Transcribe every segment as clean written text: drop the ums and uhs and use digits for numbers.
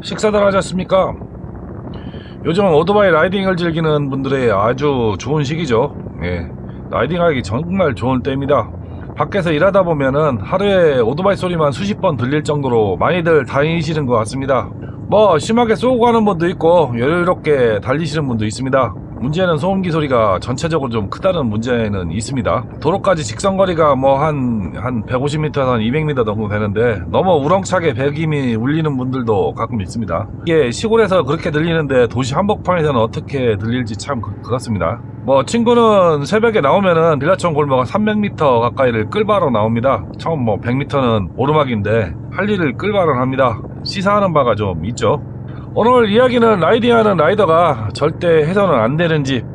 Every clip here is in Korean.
식사들 하셨습니까? 요즘 오토바이 라이딩을 즐기는 분들의 아주 좋은 시기죠. 예, 라이딩하기 정말 좋은 때입니다. 밖에서 일하다 보면은 하루에 오토바이 소리만 수십 번 들릴 정도로 많이들 다니시는 것 같습니다. 뭐 심하게 쏘고 가는 분도 있고 여유롭게 달리시는 분도 있습니다. 문제는 소음기 소리가 전체적으로 좀 크다는 문제는 있습니다. 도로까지 직선거리가 뭐 한 150m에서 한 200m 정도 되는데 너무 우렁차게 배기음이 울리는 분들도 가끔 있습니다. 이게 시골에서 그렇게 들리는데 도시 한복판에서는 어떻게 들릴지 참 그렇습니다. 뭐 친구는 새벽에 나오면은 빌라촌 골목 300m 가까이를 끌바로 나옵니다. 처음 뭐 100m는 오르막인데 할 일을 끌바로 합니다. 시사하는 바가 좀 있죠. 오늘 이야기는 라이딩하는 라이더가 절대 해서는 안 되는 집,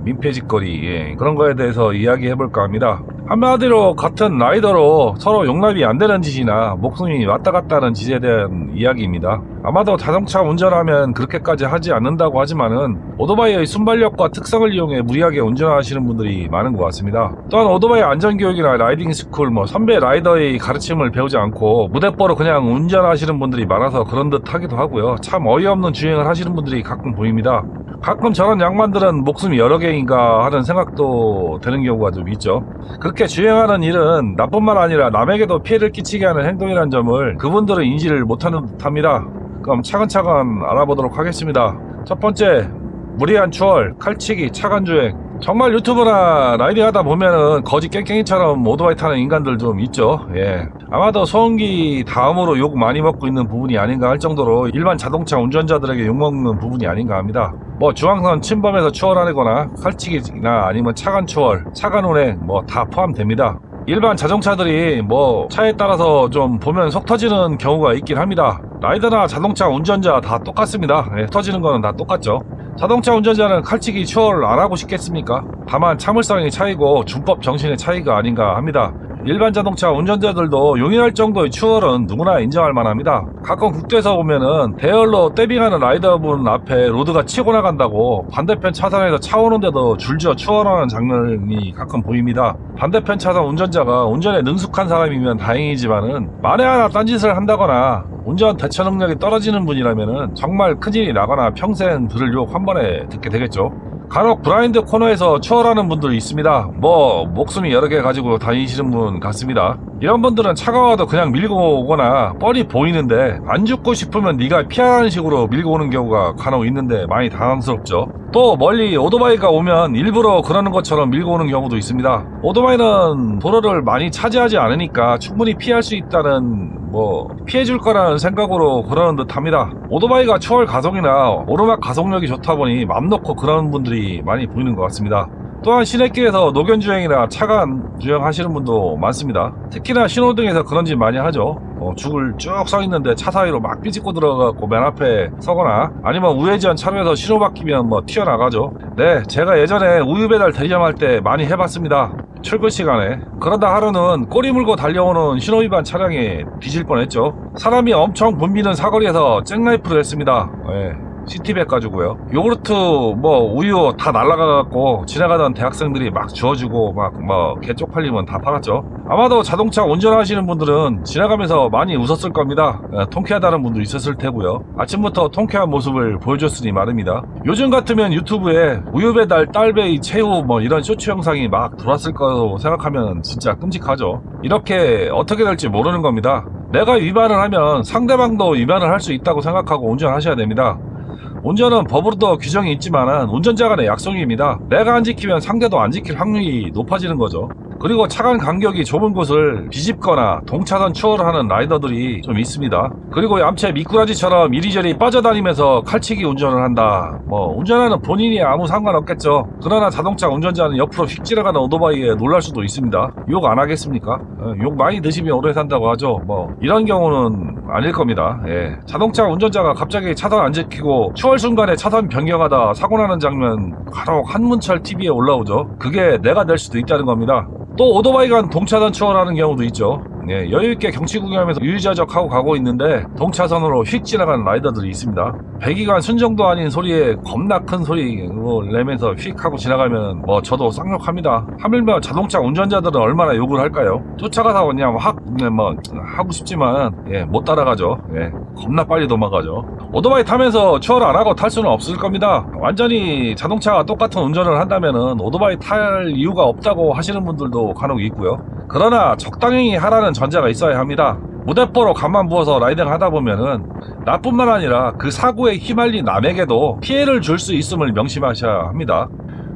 민폐짓거리, 그런 거에 대해서 이야기해볼까 합니다. 한마디로 같은 라이더로 서로 용납이 안 되는 짓이나 목숨이 왔다 갔다 하는 짓에 대한 이야기입니다. 아마도 자동차 운전하면 그렇게까지 하지 않는다고 하지만은 오토바이의 순발력과 특성을 이용해 무리하게 운전하시는 분들이 많은 것 같습니다. 또한 오토바이 안전교육이나 라이딩 스쿨, 선배 라이더의 가르침을 배우지 않고 무대뽀로 그냥 운전하시는 분들이 많아서 그런 듯 하기도 하고요. 참 어이없는 주행을 하시는 분들이 가끔 보입니다. 가끔 저런 양반들은 목숨이 여러 개인가 하는 생각도 드는 경우가 좀 있죠. 그렇게 주행하는 일은 나뿐만 아니라 남에게도 피해를 끼치게 하는 행동이라는 점을 그분들은 인지를 못하는 듯합니다. 그럼 차근차근 알아보도록 하겠습니다. 첫 번째, 무리한 추월, 칼치기, 차간주행. 정말 유튜브나 라이딩 하다 보면은 거지 깽깽이처럼 오토바이 타는 인간들 좀 있죠. 아마도 소음기 다음으로 욕 많이 먹고 있는 부분이 아닌가 할 정도로 일반 자동차 운전자들에게 욕먹는 부분이 아닌가 합니다. 뭐 중앙선 침범해서 추월하거나 칼치기나 아니면 차간 추월, 차간 운행 뭐 다 포함됩니다. 일반 자동차들이 뭐 차에 따라서 좀 보면 속 터지는 경우가 있긴 합니다. 라이더나 자동차 운전자 다 똑같습니다. 터지는 거는 다 똑같죠. 자동차 운전자는 칼치기 추월 안 하고 싶겠습니까? 다만 참을성의 차이고 준법 정신의 차이가 아닌가 합니다. 일반 자동차 운전자들도 용인할 정도의 추월은 누구나 인정할 만합니다. 가끔 국도에서 보면은 대열로 떼빙하는 라이더분 앞에 로드가 치고 나간다고 반대편 차선에서 차 오는데도 줄지어 추월하는 장면이 가끔 보입니다. 반대편 차선 운전자가 운전에 능숙한 사람이면 다행이지만은 만에 하나 딴짓을 한다거나 운전 대처 능력이 떨어지는 분이라면은 정말 큰일이 나거나 평생 들을 욕 한 번에 듣게 되겠죠. 간혹 블라인드 코너에서 추월하는 분들이 있습니다. 뭐 목숨이 여러 개 가지고 다니시는 분 같습니다. 이런 분들은 차가 와도 그냥 밀고 오거나 뻔히 보이는데 안 죽고 싶으면 네가 피하라는 식으로 밀고 오는 경우가 간혹 있는데 많이 당황스럽죠. 또 멀리 오토바이가 오면 일부러 그러는 것처럼 밀고 오는 경우도 있습니다. 오토바이는 도로를 많이 차지하지 않으니까 충분히 피할 수 있다는 피해줄 거라는 생각으로 그러는 듯 합니다. 오토바이가 추월 가속이나 오르막 가속력이 좋다 보니 맘 놓고 그러는 분들이 많이 보이는 것 같습니다. 또한 시내길에서 노견주행이나 차간 주행하시는 분도 많습니다. 특히나 신호등에서 그런 짓 많이 하죠. 줄을 쭉 서 있는데 차 사이로 막 삐집고 들어가고 맨 앞에 서거나 아니면 우회전 차로에서 신호 바뀌면 튀어나가죠. 네, 제가 예전에 우유 배달 대리점할 때 많이 해봤습니다. 출근 시간에. 그러다 하루는 꼬리 물고 달려오는 신호위반 차량에 뒤질 뻔했죠. 사람이 엄청 붐비는 사거리에서 잭라이프를 했습니다. 시티백 가지고요. 요구르트 우유 다 날라가갖고 지나가던 대학생들이 막 주워주고 개 쪽팔리면 다 팔았죠. 아마도 자동차 운전하시는 분들은 지나가면서 많이 웃었을 겁니다. 통쾌하다는 분도 있었을 테고요. 아침부터 통쾌한 모습을 보여줬으니 말입니다. 요즘 같으면 유튜브에 우유배달 딸베이 최후 이런 쇼츠 영상이 막 돌았을 거라고 생각하면 진짜 끔찍하죠. 이렇게 어떻게 될지 모르는 겁니다. 내가 위반을 하면 상대방도 위반을 할 수 있다고 생각하고 운전하셔야 됩니다. 운전은 법으로도 규정이 있지만 운전자 간의 약속입니다. 내가 안 지키면 상대도 안 지킬 확률이 높아지는 거죠. 그리고 차간 간격이 좁은 곳을 비집거나 동차선 추월을 하는 라이더들이 좀 있습니다. 그리고 얌체 미꾸라지처럼 이리저리 빠져다니면서 칼치기 운전을 한다. 운전하는 본인이 아무 상관없겠죠. 그러나 자동차 운전자는 옆으로 휙 지나가는 오토바이에 놀랄 수도 있습니다. 욕 안 하겠습니까? 욕 많이 드시면 오래 산다고 하죠. 이런 경우는 아닐 겁니다. 자동차 운전자가 갑자기 차선 안 지키고 추월 순간에 차선 변경하다 사고 나는 장면 간혹 한문철 TV에 올라오죠. 그게 내가 될 수도 있다는 겁니다. 또 오토바이가 동차선 추월하는 경우도 있죠. 예, 여유있게 경치 구경하면서 유유자적하고 가고 있는데 동차선으로 휙 지나가는 라이더들이 있습니다. 배기관 순정도 아닌 소리에 겁나 큰 소리 내면서 휙 하고 지나가면 뭐 저도 쌍욕합니다. 하물며 자동차 운전자들은 얼마나 욕을 할까요? 쫓아가서 그냥 뭐 하고 싶지만 못 따라가죠. 겁나 빨리 도망가죠. 오토바이 타면서 추월 안 하고 탈 수는 없을 겁니다. 완전히 자동차와 똑같은 운전을 한다면은 오토바이 탈 이유가 없다고 하시는 분들도 간혹 있고요. 그러나 적당히 하라는 전제가 있어야 합니다. 무대뽀로 간만 부어서 라이딩 하다 보면은 나뿐만 아니라 그 사고에 휘말린 남에게도 피해를 줄 수 있음을 명심하셔야 합니다.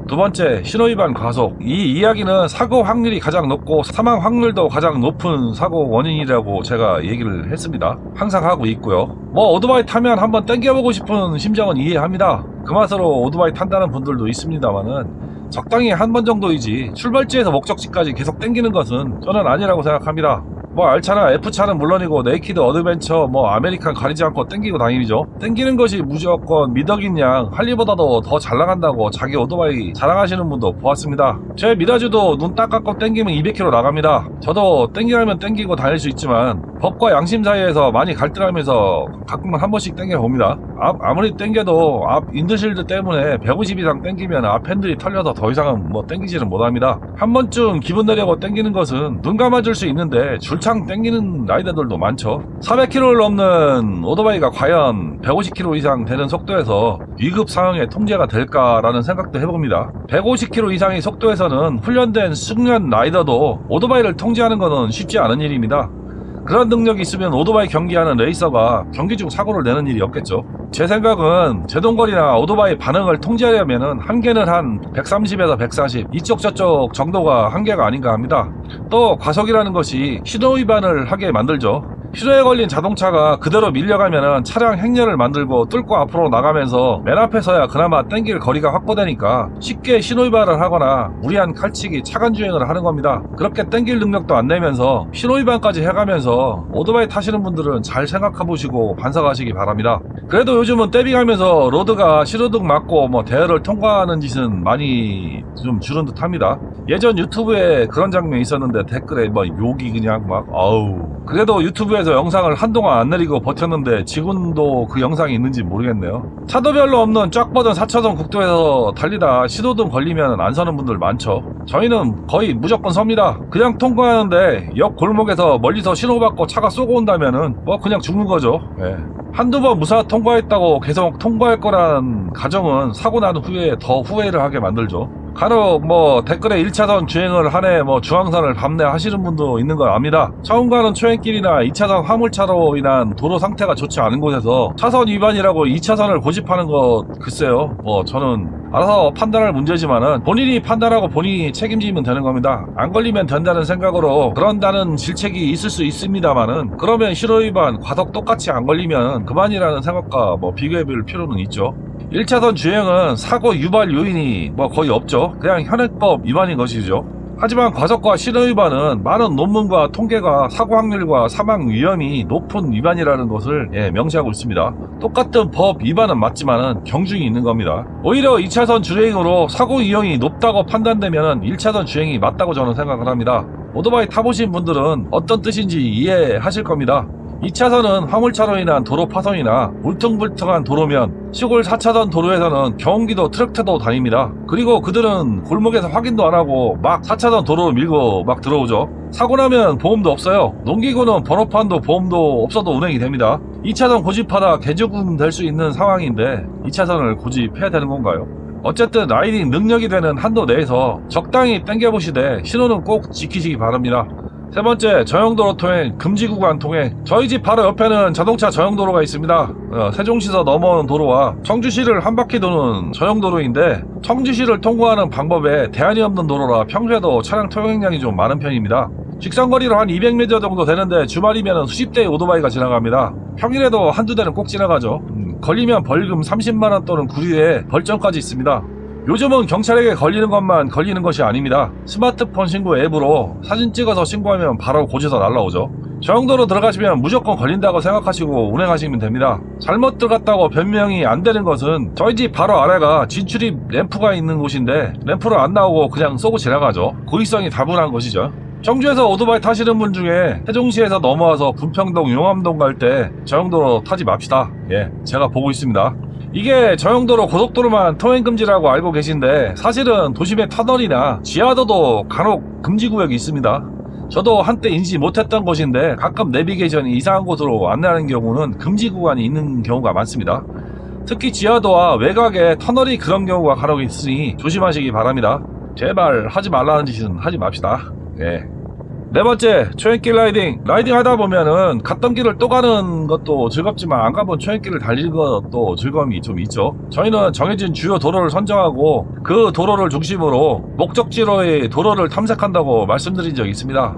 두 번째, 신호위반 과속. 이 이야기는 사고 확률이 가장 높고 사망 확률도 가장 높은 사고 원인이라고 제가 얘기를 했습니다. 항상 하고 있고요. 뭐 오토바이 타면 한번 땡겨보고 싶은 심정은 이해합니다. 그 맛으로 오토바이 탄다는 분들도 있습니다만은 적당히 한 번 정도이지 출발지에서 목적지까지 계속 땡기는 것은 저는 아니라고 생각합니다. 뭐 알차나 F차는 물론이고 네이키드 어드벤처 뭐 아메리칸 가리지 않고 땡기고 다니죠. 땡기는 것이 무조건 미덕인 양 할리보다도 더 잘 나간다고 자기 오토바이 자랑하시는 분도 보았습니다. 제 미라주도 눈 딱 감고 땡기면 200km 나갑니다. 저도 땡기라면 땡기고 다닐 수 있지만 법과 양심 사이에서 많이 갈등하면서 가끔은 한 번씩 땡겨봅니다. 아무리 땡겨도 앞 인드실드 때문에 150 이상 땡기면 앞 핸들이 털려서 더 이상은 뭐 땡기지는 못합니다. 한 번쯤 기분 내려고 땡기는 것은 눈 감아줄 수 있는데 줄창 땡기는 라이더들도 많죠. 400km를 넘는 오토바이가 과연 150km 이상 되는 속도에서 위급 상황에 통제가 될까라는 생각도 해봅니다. 150km 이상의 속도에서는 훈련된 숙련 라이더도 오토바이를 통제하는 것은 쉽지 않은 일입니다. 그런 능력이 있으면 오토바이 경기하는 레이서가 경기 중 사고를 내는 일이 없겠죠. 제 생각은 제동거리나 오토바이 반응을 통제하려면 한계는 한 130에서 140 이쪽 저쪽 정도가 한계가 아닌가 합니다. 또 과속이라는 것이 신호 위반을 하게 만들죠. 신호에 걸린 자동차가 그대로 밀려가면 차량 행렬을 만들고 뚫고 앞으로 나가면서 맨 앞에서야 그나마 땡길 거리가 확보되니까 쉽게 신호 위반을 하거나 무리한 칼치기 차간주행을 하는 겁니다. 그렇게 땡길 능력도 안 내면서 신호 위반까지 해가면서 오토바이 타시는 분들은 잘 생각해보시고 반성하시기 바랍니다. 그래도 요즘은 떼빙하면서 로드가 신호등 맞고 뭐 대열을 통과하는 짓은 많이 좀 줄은 듯 합니다. 예전 유튜브에 그런 장면이 있었는데 댓글에 뭐 욕이 그냥 막 아우. 그래도 유튜브에서 영상을 한동안 안 내리고 버텼는데 지금도 그 영상이 있는지 모르겠네요. 차도 별로 없는 쫙 뻗은 4차선 국도에서 달리다 신호등 걸리면 안 서는 분들 많죠. 저희는 거의 무조건 섭니다. 그냥 통과하는데 역 골목에서 멀리서 신호받고 차가 쏘고 온다면은 뭐 그냥 죽는 거죠. 한두 번 무사 통과했다고 계속 통과할 거란 가정은 사고 난 후에 더 후회를 하게 만들죠. 간혹 뭐 댓글에 1차선 주행을 하네 뭐 중앙선을 밟네 하시는 분도 있는 걸 압니다. 처음 가는 초행길이나 2차선 화물차로 인한 도로 상태가 좋지 않은 곳에서 차선 위반이라고 2차선을 고집하는 것 글쎄요 뭐 저는 알아서 판단할 문제지만은 본인이 판단하고 본인이 책임지면 되는 겁니다. 안 걸리면 된다는 생각으로 그런다는 질책이 있을 수 있습니다만은 그러면 신호 위반 과속 똑같이 안 걸리면 그만이라는 생각과 뭐 비교해볼 필요는 있죠. 1차선 주행은 사고 유발 요인이 뭐 거의 없죠. 그냥 현행법 위반인 것이죠. 하지만 과속과 신호 위반은 많은 논문과 통계가 사고 확률과 사망 위험이 높은 위반이라는 것을 명시하고 있습니다. 똑같은 법 위반은 맞지만은 경중이 있는 겁니다. 오히려 2차선 주행으로 사고 위험이 높다고 판단되면 1차선 주행이 맞다고 저는 생각을 합니다. 오토바이 타보신 분들은 어떤 뜻인지 이해하실 겁니다. 2차선은 화물차로 인한 도로 파손이나 울퉁불퉁한 도로면 시골 4차선 도로에서는 경운기도 트럭터도 다닙니다. 그리고 그들은 골목에서 확인도 안하고 막 4차선 도로로 밀고 막 들어오죠. 사고 나면 보험도 없어요. 농기구는 번호판도 보험도 없어도 운행이 됩니다. 2차선 고집하다 개조금 될 수 있는 상황인데 2차선을 고집해야 되는 건가요? 어쨌든 라이딩 능력이 되는 한도 내에서 적당히 땡겨보시되 신호는 꼭 지키시기 바랍니다. 세 번째, 전용도로 통행, 금지구간 통행. 저희 집 바로 옆에는 자동차 전용도로가 있습니다. 세종시에서 넘어오는 도로와 청주시를 한 바퀴 도는 전용도로인데 청주시를 통과하는 방법에 대안이 없는 도로라 평소에도 차량 통행량이 좀 많은 편입니다. 직선거리로 한 200m 정도 되는데 주말이면 수십 대의 오토바이가 지나갑니다. 평일에도 한두 대는 꼭 지나가죠. 걸리면 벌금 30만원 또는 구류에 벌점까지 있습니다. 요즘은 경찰에게 걸리는 것만 걸리는 것이 아닙니다. 스마트폰 신고 앱으로 사진 찍어서 신고하면 바로 고지서 날라오죠. 전용도로 들어가시면 무조건 걸린다고 생각하시고 운행하시면 됩니다. 잘못 들어갔다고 변명이 안 되는 것은 저희 집 바로 아래가 진출입 램프가 있는 곳인데 램프를 안 나오고 그냥 쏘고 지나가죠. 고의성이 다분한 것이죠. 청주에서 오토바이 타시는 분 중에 세종시에서 넘어와서 분평동 용암동 갈 때 저용도로 타지 맙시다. 예, 제가 보고 있습니다. 이게 저용도로 고속도로만 통행금지라고 알고 계신데 사실은 도심의 터널이나 지하도도 간혹 금지구역이 있습니다. 저도 한때 인지 못했던 곳인데 가끔 내비게이션이 이상한 곳으로 안내하는 경우는 금지 구간이 있는 경우가 많습니다. 특히 지하도와 외곽에 터널이 그런 경우가 간혹 있으니 조심하시기 바랍니다. 제발 하지 말라는 짓은 하지 맙시다. 예. 네 번째, 초행길 라이딩. 라이딩 하다 보면은 갔던 길을 또 가는 것도 즐겁지만 안 가본 초행길을 달리는 것도 즐거움이 좀 있죠. 저희는 정해진 주요 도로를 선정하고 그 도로를 중심으로 목적지로의 도로를 탐색한다고 말씀드린 적이 있습니다.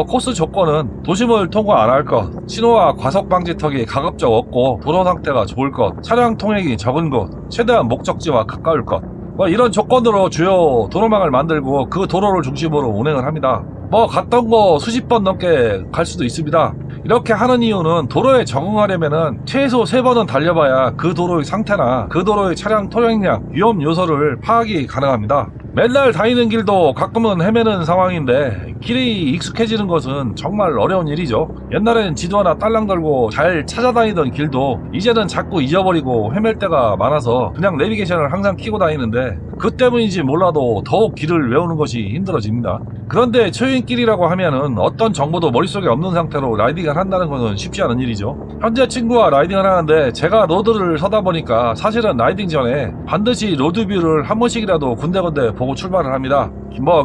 코스 조건은 도심을 통과 안 할 것, 신호와 과속 방지턱이 가급적 없고 도로 상태가 좋을 것, 차량 통행이 적은 곳, 최대한 목적지와 가까울 것, 이런 조건으로 주요 도로망을 만들고 그 도로를 중심으로 운행을 합니다. 갔던 거 수십 번 넘게 갈 수도 있습니다. 이렇게 하는 이유는 도로에 적응하려면은 최소 3번은 달려봐야 그 도로의 상태나 그 도로의 차량 통행량, 위험 요소를 파악이 가능합니다. 맨날 다니는 길도 가끔은 헤매는 상황인데 길이 익숙해지는 것은 정말 어려운 일이죠. 옛날엔 지도 하나 딸랑 들고 잘 찾아다니던 길도 이제는 자꾸 잊어버리고 헤맬 때가 많아서 그냥 내비게이션을 항상 켜고 다니는데 그 때문인지 몰라도 더욱 길을 외우는 것이 힘들어집니다. 그런데 초행길이라고 하면은 어떤 정보도 머릿속에 없는 상태로 라이딩을 한다는 것은 쉽지 않은 일이죠. 현재 친구와 라이딩을 하는데 제가 로드를 서다 보니까 사실은 라이딩 전에 반드시 로드뷰를 한 번씩이라도 군데군데 보고 출발을 합니다.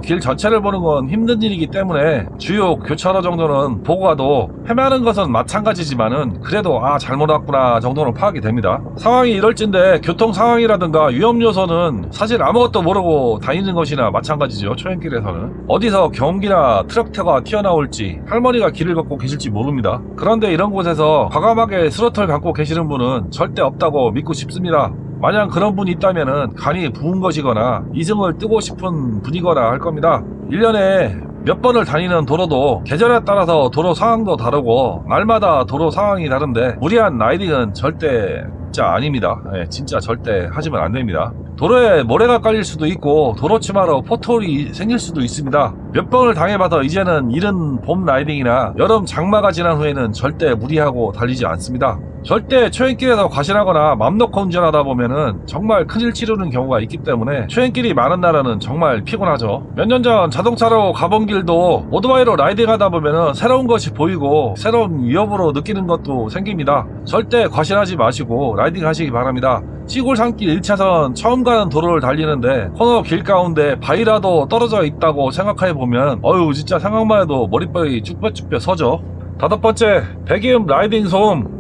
길 전체를 보는 건 힘든 일이기 때문에 주요 교차로 정도는 보고 가도 헤매는 것은 마찬가지지만은 그래도 잘못 왔구나 정도는 파악이 됩니다. 상황이 이럴진데 교통 상황이라든가 위험 요소는 사실 아무것도 모르고 다니는 것이나 마찬가지죠. 초행길에서는 어디서 경기나 트럭터가 튀어나올지 할머니가 길을 걷고 계실지 모릅니다. 그런데 이런 곳에서 과감하게 스로틀 감고 계시는 분은 절대 없다고 믿고 싶습니다. 만약 그런 분이 있다면은 간이 부은 것이거나 이승을 뜨고 싶은 분이거나 할 겁니다. 1년에 몇 번을 다니는 도로도 계절에 따라서 도로 상황도 다르고 날마다 도로 상황이 다른데 무리한 라이딩은 절대 진짜 아닙니다. 진짜 절대 하시면 안 됩니다. 도로에 모래가 깔릴 수도 있고 도로 치마로 포토홀이 생길 수도 있습니다. 몇 번을 당해봐서 이제는 이른 봄 라이딩이나 여름 장마가 지난 후에는 절대 무리하고 달리지 않습니다. 절대 초행길에서 과신하거나 맘 놓고 운전하다 보면은 정말 큰일 치르는 경우가 있기 때문에 초행길이 많은 날은 정말 피곤하죠. 몇 년 전 자동차로 가본 길도 오토바이로 라이딩하다 보면은 새로운 것이 보이고 새로운 위협으로 느끼는 것도 생깁니다. 절대 과신하지 마시고 라이딩 하시기 바랍니다. 시골 산길 1차선 처음 가는 도로를 달리는데 코너 길 가운데 바위라도 떨어져 있다고 생각해보면 진짜 생각만 해도 머리빨이 쭈뼛쭈뼛 서죠. 5번째, 배기음 라이딩 소음.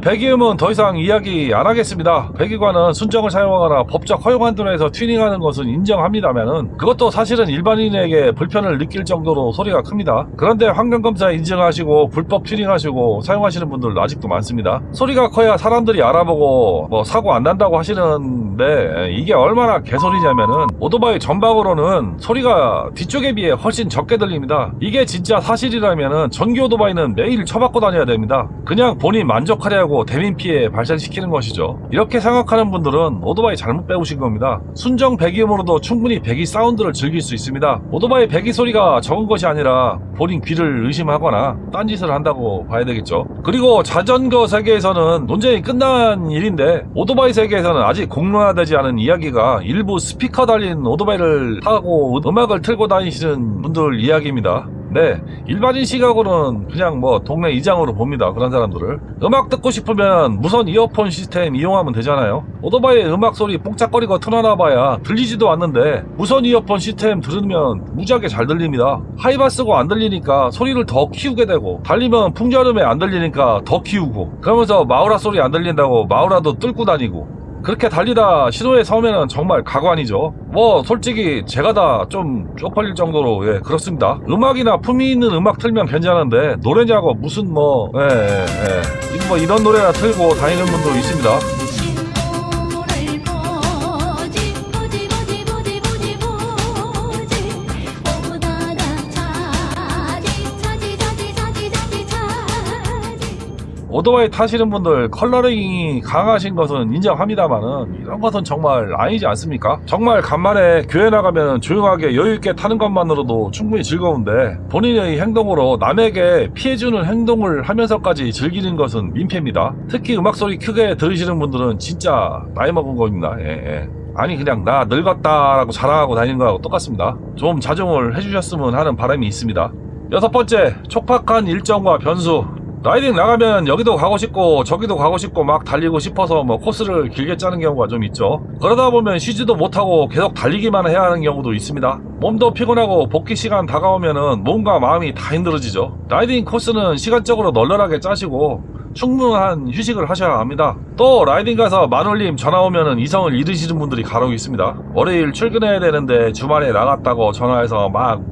배기음은 더 이상 이야기 안 하겠습니다. 배기관은 순정을 사용하거나 법적 허용한 도로에서 튜닝하는 것은 인정합니다만은 그것도 사실은 일반인에게 불편을 느낄 정도로 소리가 큽니다. 그런데 환경검사 인증하시고 불법 튜닝하시고 사용하시는 분들도 아직도 많습니다. 소리가 커야 사람들이 알아보고 사고 안 난다고 하시는데 이게 얼마나 개소리냐면은 오토바이 전방으로는 소리가 뒤쪽에 비해 훨씬 적게 들립니다. 이게 진짜 사실이라면은 전기 오토바이는 매일 쳐박고 다녀야 됩니다. 그냥 본인 만족하려고 대민 피해 발생시키는 것이죠. 이렇게 생각하는 분들은 오토바이 잘못 배우신 겁니다. 순정 배기음으로도 충분히 배기 사운드를 즐길 수 있습니다. 오토바이 배기 소리가 적은 것이 아니라 본인 귀를 의심하거나 딴짓을 한다고 봐야 되겠죠. 그리고 자전거 세계에서는 논쟁이 끝난 일인데 오토바이 세계에서는 아직 공론화되지 않은 이야기가 일부 스피커 달린 오토바이를 타고 음악을 틀고 다니시는 분들 이야기입니다. 네, 일반인 시각으로는 그냥 동네 이장으로 봅니다. 그런 사람들을. 음악 듣고 싶으면 무선 이어폰 시스템 이용하면 되잖아요. 오토바이의 음악 소리 뽕짝거리고 틀어놔봐야 들리지도 않는데 무선 이어폰 시스템 들으면 무지하게 잘 들립니다. 하이바스고 안 들리니까 소리를 더 키우게 되고 달리면 풍절음에 안 들리니까 더 키우고 그러면서 마우라 소리 안 들린다고 마우라도 뚫고 다니고 그렇게 달리다 신호에 서면은 정말 가관이죠. 솔직히 제가 다 좀 쪽팔릴 정도로 그렇습니다. 음악이나 품위 있는 음악 틀면 괜찮은데 노래냐고 무슨 이런 노래나 틀고 다니는 분도 있습니다. 오토바이 타시는 분들 컬러링이 강하신 것은 인정합니다만은 이런 것은 정말 아니지 않습니까? 정말 간만에 교회 나가면 조용하게 여유있게 타는 것만으로도 충분히 즐거운데 본인의 행동으로 남에게 피해주는 행동을 하면서까지 즐기는 것은 민폐입니다. 특히 음악소리 크게 들으시는 분들은 진짜 나이 먹은 겁니다. 예. 아니 그냥 나 늙었다라고 자랑하고 다니는 거하고 똑같습니다. 좀 자중을 해주셨으면 하는 바람이 있습니다. 6번째, 촉박한 일정과 변수. 라이딩 나가면 여기도 가고 싶고 저기도 가고 싶고 막 달리고 싶어서 뭐 코스를 길게 짜는 경우가 좀 있죠. 그러다 보면 쉬지도 못하고 계속 달리기만 해야 하는 경우도 있습니다. 몸도 피곤하고 복귀 시간 다가오면은 몸과 마음이 다 힘들어지죠. 라이딩 코스는 시간적으로 널널하게 짜시고 충분한 휴식을 하셔야 합니다. 또 라이딩 가서 마눌님 전화 오면은 이성을 잃으시는 분들이 간혹 있습니다. 월요일 출근해야 되는데 주말에 나갔다고 전화해서 막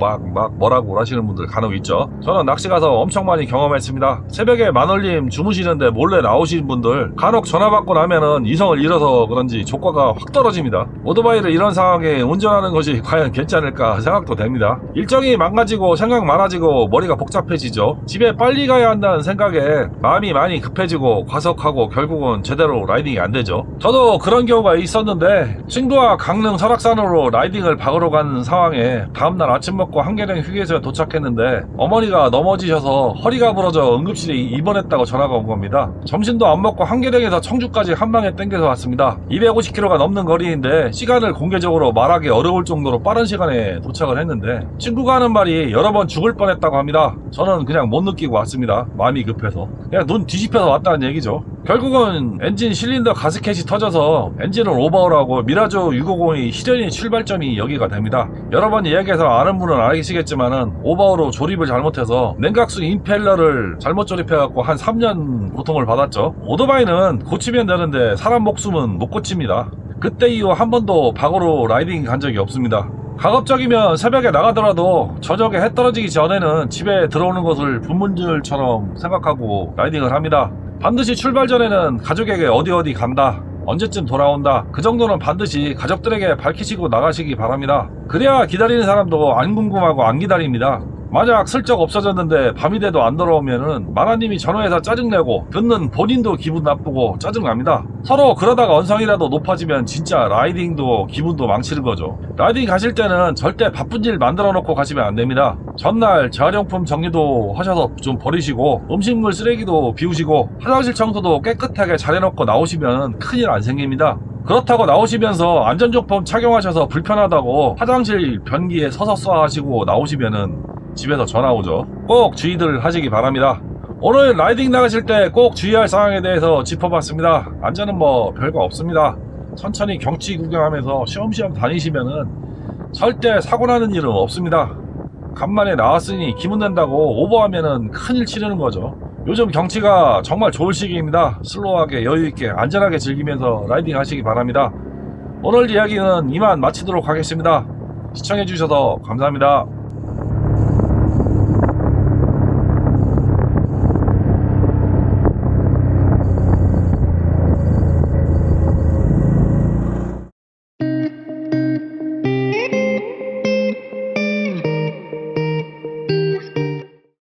뭐라고 하시는 분들 간혹 있죠. 저는 낚시 가서 엄청 많이 경험했습니다. 새벽에 마눌님 주무시는데 몰래 나오신 분들 간혹 전화 받고 나면은 이성을 잃어서 그런지 조과가 확 떨어집니다. 오토바이를 이런 상황에 운전하는 것이 과연 괜찮을까 생각도 됩니다. 일정이 망가지고 생각 많아지고 머리가 복잡해지죠. 집에 빨리 가야 한다는 생각에 마음이 많이 급해지고 과속하고 결국은 제대로 라이딩이 안 되죠. 저도 그런 경우가 있었는데 친구와 강릉 설악산으로 라이딩을 박으러 간 상황에 다음날 아침 먹고 한계령 휴게소에 도착했는데 어머니가 넘어지셔서 허리가 부러져 응급실에 입원했다고 전화가 온 겁니다. 점심도 안 먹고 한계령에서 청주까지 한 방에 땡겨서 왔습니다. 250km가 넘는 거리인데 시간을 공개적으로 말하기 어려울 정도로 빠른 시간에 도착을 했는데 친구가 하는 말이 여러 번 죽을 뻔했다고 합니다. 저는 그냥 못 느끼고 왔습니다. 마음이 급해서 그냥 눈 뒤집혀서 왔다는 얘기죠. 결국은 엔진 실린더 가스켓이 터져서 엔진을 오버하고 미라조 650의 실연의 출발점이 여기가 됩니다. 여러 번 이야기해서 아는 분은 아시겠지만은 오버로 조립을 잘못해서 냉각수 임펠러를 잘못 조립해갖고 한 3년 고통을 받았죠. 오토바이는 고치면 되는데 사람 목숨은 못 고칩니다. 그때 이후 한 번도 박으로 라이딩 간 적이 없습니다. 가급적이면 새벽에 나가더라도 저녁에 해 떨어지기 전에는 집에 들어오는 것을 불문율처럼 생각하고 라이딩을 합니다. 반드시 출발 전에는 가족에게 어디 간다, 언제쯤 돌아온다, 그 정도는 반드시 가족들에게 밝히시고 나가시기 바랍니다. 그래야 기다리는 사람도 안 궁금하고 안 기다립니다. 만약 슬쩍 없어졌는데 밤이 돼도 안 돌아오면은 마나님이 전화해서 짜증내고 듣는 본인도 기분 나쁘고 짜증납니다. 서로 그러다가 언성이라도 높아지면 진짜 라이딩도 기분도 망치는 거죠. 라이딩 가실 때는 절대 바쁜 일 만들어 놓고 가시면 안 됩니다. 전날 재활용품 정리도 하셔서 좀 버리시고 음식물 쓰레기도 비우시고 화장실 청소도 깨끗하게 잘 해놓고 나오시면 큰일 안 생깁니다. 그렇다고 나오시면서 안전조품 착용하셔서 불편하다고 화장실 변기에 서서 쏴 하시고 나오시면은 집에서 전화 오죠. 꼭 주의들 하시기 바랍니다. 오늘 라이딩 나가실 때 꼭 주의할 사항에 대해서 짚어봤습니다. 안전은 뭐 별거 없습니다. 천천히 경치 구경하면서 쉬엄쉬엄 다니시면은 절대 사고 나는 일은 없습니다. 간만에 나왔으니 기분 낸다고 오버하면은 큰일 치르는 거죠. 요즘 경치가 정말 좋을 시기입니다. 슬로우하게 여유있게 안전하게 즐기면서 라이딩 하시기 바랍니다. 오늘 이야기는 이만 마치도록 하겠습니다. 시청해주셔서 감사합니다.